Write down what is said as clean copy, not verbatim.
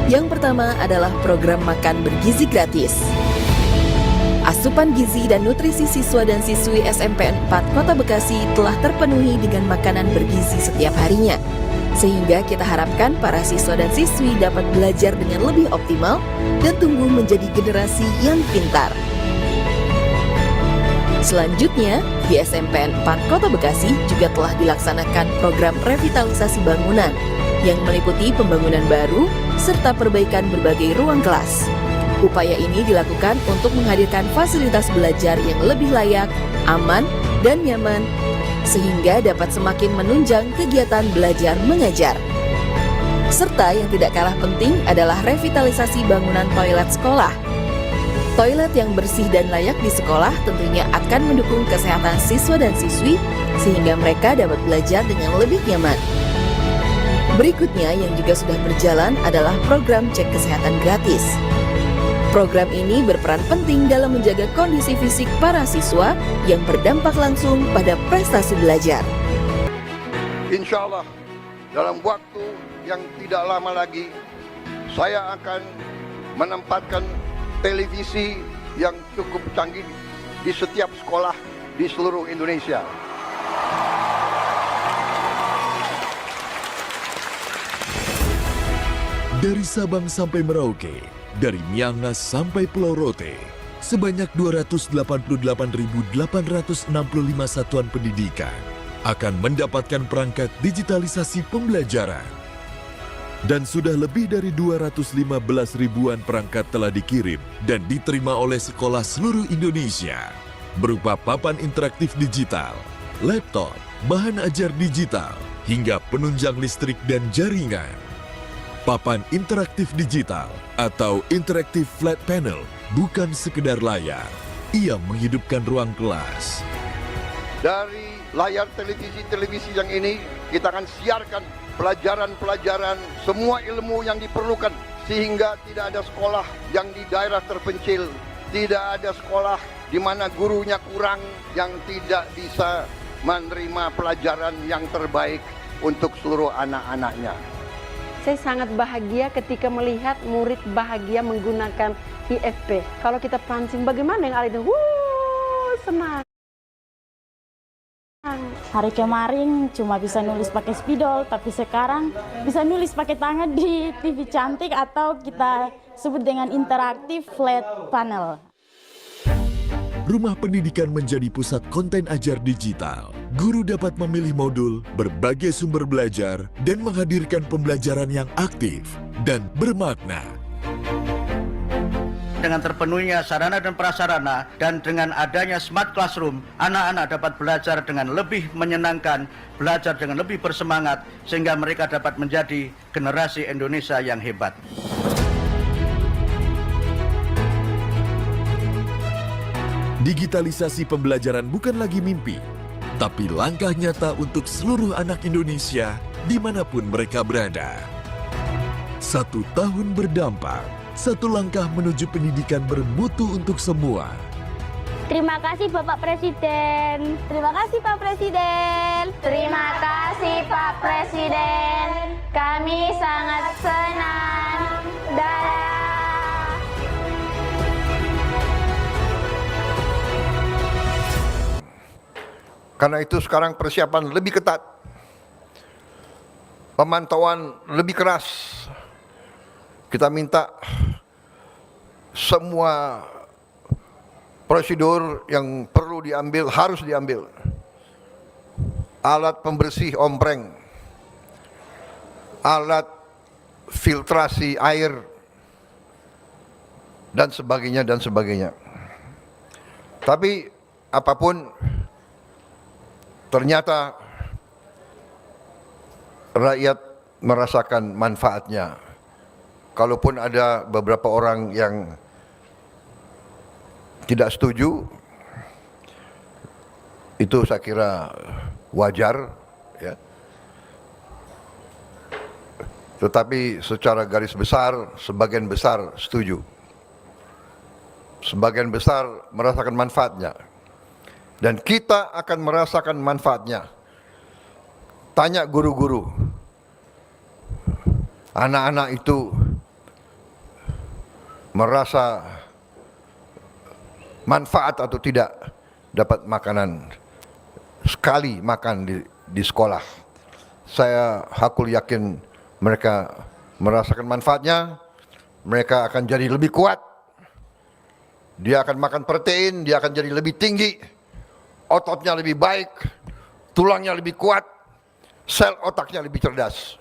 Yang pertama adalah program makan bergizi gratis. Asupan gizi dan nutrisi siswa dan siswi SMP 4 Kota Bekasi telah terpenuhi dengan makanan bergizi setiap harinya. Sehingga kita harapkan para siswa dan siswi dapat belajar dengan lebih optimal dan tumbuh menjadi generasi yang pintar. Selanjutnya, di SMPN 4 Kota Bekasi juga telah dilaksanakan program revitalisasi bangunan yang meliputi pembangunan baru serta perbaikan berbagai ruang kelas. Upaya ini dilakukan untuk menghadirkan fasilitas belajar yang lebih layak, aman, dan nyaman, sehingga dapat semakin menunjang kegiatan belajar mengajar. Serta yang tidak kalah penting adalah revitalisasi bangunan toilet sekolah. Toilet yang bersih dan layak di sekolah tentunya akan mendukung kesehatan siswa dan siswi, sehingga mereka dapat belajar dengan lebih nyaman. Berikutnya yang juga sudah berjalan adalah program cek kesehatan gratis. Program ini berperan penting dalam menjaga kondisi fisik para siswa yang berdampak langsung pada prestasi belajar. Insya Allah, dalam waktu yang tidak lama lagi, saya akan menempatkan televisi yang cukup canggih di setiap sekolah di seluruh Indonesia. Dari Sabang sampai Merauke, dari Miangas sampai Pulau Rote, sebanyak 288.865 satuan pendidikan akan mendapatkan perangkat digitalisasi pembelajaran. Dan sudah lebih dari 215 ribuan perangkat telah dikirim dan diterima oleh sekolah seluruh Indonesia, berupa papan interaktif digital, laptop, bahan ajar digital, hingga penunjang listrik dan jaringan. Papan interaktif digital atau interactive flat panel bukan sekedar layar, ia menghidupkan ruang kelas. Dari layar televisi yang ini, kita akan siarkan pelajaran-pelajaran, semua ilmu yang diperlukan, sehingga tidak ada sekolah yang di daerah terpencil, tidak ada sekolah di mana gurunya kurang, yang tidak bisa menerima pelajaran yang terbaik untuk seluruh anak-anaknya. Saya sangat bahagia ketika melihat murid bahagia menggunakan IFP. Kalau kita pancing, bagaimana yang ada itu? Senang. Hari kemarin cuma bisa nulis pakai spidol, tapi sekarang bisa nulis pakai tangan di TV cantik atau kita sebut dengan interaktif flat panel. Rumah pendidikan menjadi pusat konten ajar digital. Guru dapat memilih modul, berbagai sumber belajar, dan menghadirkan pembelajaran yang aktif dan bermakna. Dengan terpenuhinya sarana dan prasarana dan dengan adanya smart classroom, anak-anak dapat belajar dengan lebih menyenangkan, belajar dengan lebih bersemangat, sehingga mereka dapat menjadi generasi Indonesia yang hebat. Digitalisasi pembelajaran bukan lagi mimpi, tapi langkah nyata untuk seluruh anak Indonesia dimanapun mereka berada. 1 tahun berdampak, 1 langkah menuju pendidikan bermutu untuk semua. Terima kasih Bapak Presiden. Terima kasih Pak Presiden. Terima kasih Pak Presiden. Kami sangat senang. Dadah. Karena itu sekarang persiapan lebih ketat, pemantauan lebih keras. Kita minta semua prosedur yang perlu diambil harus diambil. Alat pembersih ompreng, alat filtrasi air, dan sebagainya dan sebagainya. Tapi apapun, ternyata rakyat merasakan manfaatnya. Kalaupun ada beberapa orang yang tidak setuju, itu saya kira wajar, ya. Tetapi secara garis besar, sebagian besar setuju. Sebagian besar merasakan manfaatnya. Dan kita akan merasakan manfaatnya. Tanya guru-guru. Anak-anak itu merasa manfaat atau tidak dapat makanan, sekali makan di sekolah. Saya hakul yakin mereka merasakan manfaatnya, mereka akan jadi lebih kuat, dia akan makan protein, dia akan jadi lebih tinggi, ototnya lebih baik, tulangnya lebih kuat, sel otaknya lebih cerdas.